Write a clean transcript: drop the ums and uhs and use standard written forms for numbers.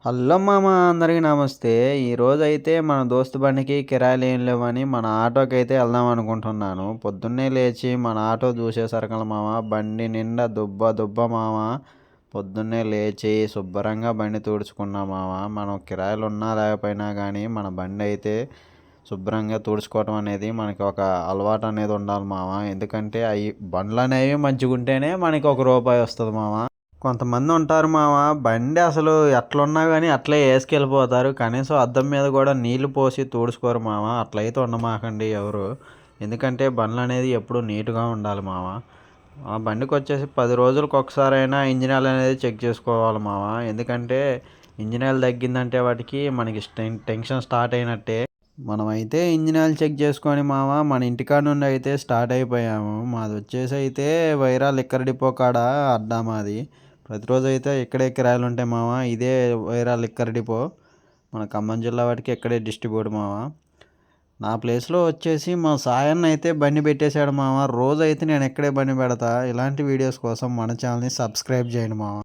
Hello మామ, అందరికీ నమస్తే. ఈరోజైతే మన దోస్తు బండికి కిరాయిలు ఏం లేవని మన ఆటోకి అయితే వెళ్దాం అనుకుంటున్నాను. పొద్దున్నే లేచి మన ఆటో చూసేసరికల మామ బండి నిండా దుబ్బ దుబ్బ మామ. పొద్దున్నే లేచి శుభ్రంగా బండి తుడుచుకున్నా మామ. మనం కిరాయిలు ఉన్నా లేకపోయినా కానీ మన బండి అయితే శుభ్రంగా తుడుచుకోవటం అనేది మనకి ఒక అలవాటు అనేది ఉండాలి మామ. ఎందుకంటే అవి బండ్లు అనేవి మంచిగా ఉంటేనే మనకి ₹1 వస్తుంది మామ. కొంతమంది ఉంటారు మామ, బండి అసలు ఎట్లున్నా కానీ అట్లే వేసుకెళ్ళిపోతారు. కనీసం అద్దం మీద కూడా నీళ్లు పోసి తుడుచుకోరు మామ. అట్లయితే ఉండమాకండి ఎవరు. ఎందుకంటే బండ్లు అనేది ఎప్పుడు నీట్గా ఉండాలి మామ. ఆ బండికి వచ్చేసి 10 రోజులకు ఒకసారైనా ఇంజిన్ ఆయిల్ అనేది చెక్ చేసుకోవాలి మామ. ఎందుకంటే ఇంజిన్ ఆయిల్ తగ్గిందంటే వాటికి మనకి టెన్షన్ స్టార్ట్ అయినట్టే. మనమైతే ఇంజిన్ ఆయిల్ చెక్ చేసుకొని మామ మన ఇంటికాడ నుండి అయితే స్టార్ట్ అయిపోయాము. మాది వచ్చేసి అయితే వైరా లిక్కర్ డిపో కాడ అడ్డా మాది. ప్రతిరోజు అయితే ఇక్కడే కిరాయిలు ఉంటాయి మామ. ఇదే వైరా లిక్కర్ డిపో. మన ఖమ్మం జిల్లా వాటికి ఇక్కడే డిస్ట్రిబ్యూట్ మామ. నా ప్లేస్లో వచ్చేసి మా సాయన్న అయితే బండి పెట్టేశాడు మామ. రోజు అయితే నేను ఇక్కడే బండి పెడతా. ఇలాంటి వీడియోస్ కోసం మన ఛానల్ని సబ్స్క్రైబ్ చేయండి మామ.